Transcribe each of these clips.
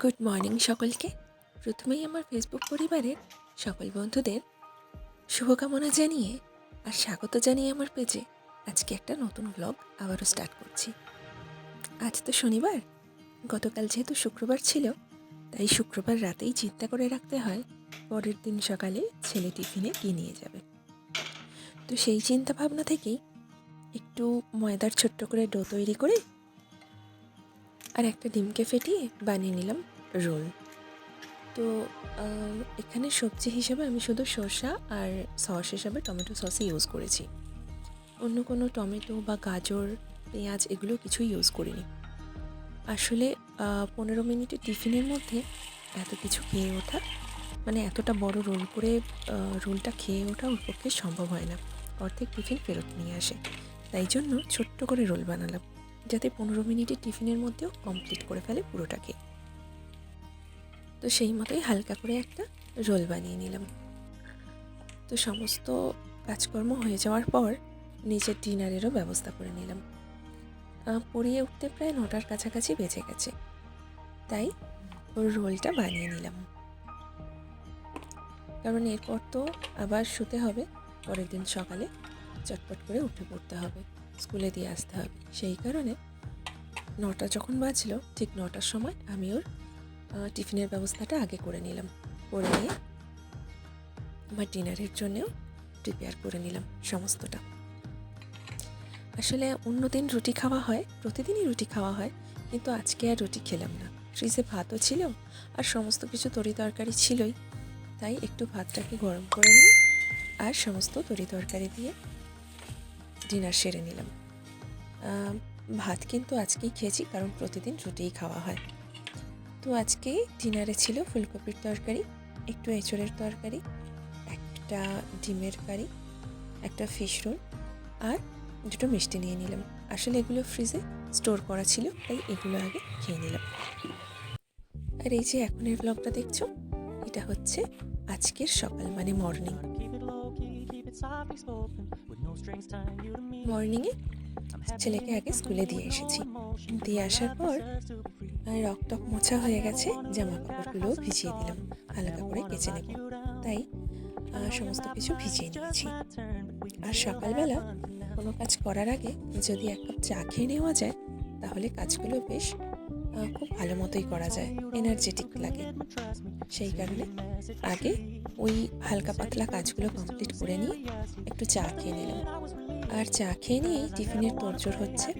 Good morning সকলকে। প্রথমেই আমার ফেসবুক পরিবারের সকল বন্ধুদের শুভকামনা জানিয়ে আর স্বাগত জানিয়ে আমার পেজে আজকে একটা নতুন ব্লগ আবারও স্টার্ট করছি। আজ তো শনিবার, গতকাল যেহেতু শুক্রবার ছিল তাই শুক্রবার রাতেই চিন্তা করে রাখতে হয় পরের দিন সকালে ছেলে টিফিনে কী নিয়ে যাবে। তো সেই চিন্তা ভাবনা থেকেই একটু ময়দার ছোট্ট করে ডো তৈরি করে আর একটা ডিমকে ফেটিয়ে বানিয়ে নিলাম রোল। তো এখানে সবজি হিসেবে আমি শুধু শসা আর সস হিসাবে টমেটো সসই ইউজ করেছি। অন্য কোনো টমেটো বা গাজর, পেঁয়াজ এগুলো কিছুই ইউজ করিনি। আসলে 15 মিনিটের টিফিনের মধ্যে এত কিছু খেয়ে ওঠা, মানে এতটা বড় রোল করে রোলটা খেয়ে ওঠা ওর পক্ষে সম্ভব হয় না। অর্ধেক টিফিন ফেরত নিয়ে আসে। তাই জন্য ছোট্ট করে রোল বানালাম, যাতে 15 মিনিটের টিফিনের মধ্যেও কমপ্লিট করে ফেলে পুরোটাকে। তো সেই মতোই হালকা করে একটা রোল বানিয়ে নিলাম। তো সমস্ত কাজকর্ম হয়ে যাওয়ার পর নিজের ডিনারেরও ব্যবস্থা করে নিলাম। পড়িয়ে উঠতে প্রায় 9টার কাছাকাছি বেজে গেছে, তাই ওর রোলটা বানিয়ে নিলাম। কারণ এরপর তো আবার শুতে হবে, পরের দিন সকালে চটপট করে উঠে পড়তে হবে, স্কুলে দিয়ে আসতে হবে। সেই কারণে 9টা যখন বাজলো ঠিক 9টার সময় আমি ওর টিফিনের ব্যবস্থাটা আগে করে নিলাম। করে নিয়ে আমার ডিনারের জন্যেও প্রিপেয়ার করে নিলাম সমস্তটা। আসলে অন্যদিন রুটি খাওয়া হয়, প্রতিদিনই রুটি খাওয়া হয়, কিন্তু আজকে আর রুটি খেলাম না। ফ্রিজে ভাতও ছিল আর সমস্ত কিছু তরি তরকারি ছিলই, তাই একটু ভাতটাকে গরম করে নিয়ে আর সমস্ত তরি তরকারি দিয়ে ডিনার সেরে নিলাম। ভাত কিন্তু আজকেই খেয়েছি, কারণ প্রতিদিন রুটিই খাওয়া হয়। তো আজকে ডিনারে ছিল ফুলকপির তরকারি, একটু এঁচড়ের তরকারি, একটা ডিমের কারি, একটা ফিশ রোল আর দুটো মিষ্টি নিয়ে নিলাম। আসলে এগুলো ফ্রিজে স্টোর করা ছিল, তাই এগুলো আগে খেয়ে নিলাম। আর এই যে এখনের ব্লগটা দেখছো, এটা হচ্ছে আজকের সকাল, মানে মর্নিংয়ে ছেলেকে আগে স্কুলে দিয়ে এসেছি। দিয়ে আসার পর রক মোছা হয়ে গেছে, জামা কাপড়গুলোও ভিজিয়ে দিলাম, হালকা করে কেচে নেব, তাই সমস্ত কিছু ভিজিয়ে নিয়েছি। আর সকালবেলা কোনো কাজ করার আগে যদি এক কাপ চা খেয়ে নেওয়া যায়, তাহলে কাজগুলো বেশ খুব ভালো মতোই করা যায়, এনার্জেটিক লাগে। সেই কারণে আগে ওই হালকা পাতলা কাজগুলো কমপ্লিট করে নিয়ে একটু চা খেয়ে নিলাম। আর চা খেয়ে নিয়েই টিফিনের তোড়জোড় হচ্ছে।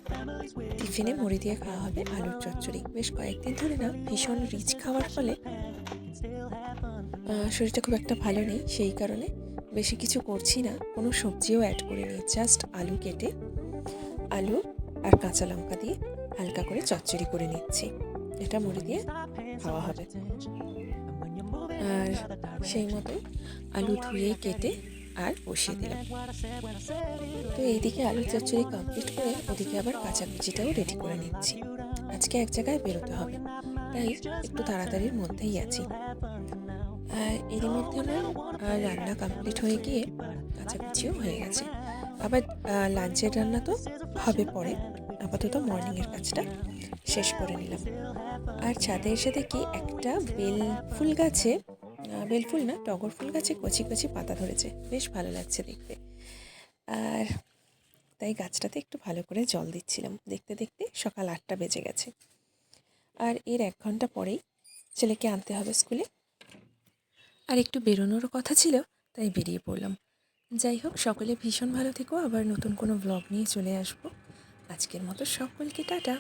টিফিনে মুড়ি দিয়ে খাওয়া হবে আলুর চচ্চড়ি। বেশ কয়েকদিন ধরে না ভীষণ রিচ খাওয়ার ফলে শরীরটা খুব একটা ভালো নেই, সেই কারণে বেশি কিছু করছি না, কোনো সবজিও অ্যাড করিনি। জাস্ট আলু কেটে আলু আর কাঁচা লঙ্কা দিয়ে হালকা করে চচ্চড়ি করে নিচ্ছি। এটা মুড়ি দিয়ে খাওয়া হবে। আর সেই মতোই আলু ধুয়ে কেটে আর বসিয়ে দিলাম। তো এইদিকে আলু চচ্চড়ি কমপ্লিট করে ওদিকে আবার কাঁচাকুচিটাও রেডি করে নিচ্ছি। আজকে এক জায়গায় বেরোতে হবে, তাই একটু তাড়াতাড়ির মধ্যেই আছি। এরই মধ্যে আমার রান্না কমপ্লিট হয়ে গিয়ে কাঁচাকুচিও হয়ে গেছে। আবার লাঞ্চের রান্না তো হবে পরে, আপাতত মর্নিংয়ের কাজটা শেষ করে নিলাম। আর ছাদে এসে দেখি একটা বেলফুল না, টগর ফুল গাছে কচি কচি পাতা ধরেছে, বেশ ভালো লাগছে দেখতে। আর তাই গাছটাতে একটু ভালো করে জল দিচ্ছিলাম। দেখতে দেখতে সকাল 8টা বেজে গেছে। আর এর 1 ঘন্টা পরেই ছেলেকে আনতে হবে স্কুলে, আর একটু বেরোনোরও কথা ছিল, তাই বেরিয়ে পড়লাম। যাই হোক, সকলে ভীষণ ভালো থেকো, আবার নতুন কোনো ব্লগ নিয়ে চলে আসবো। আজকের মতো সকলকে টাটা।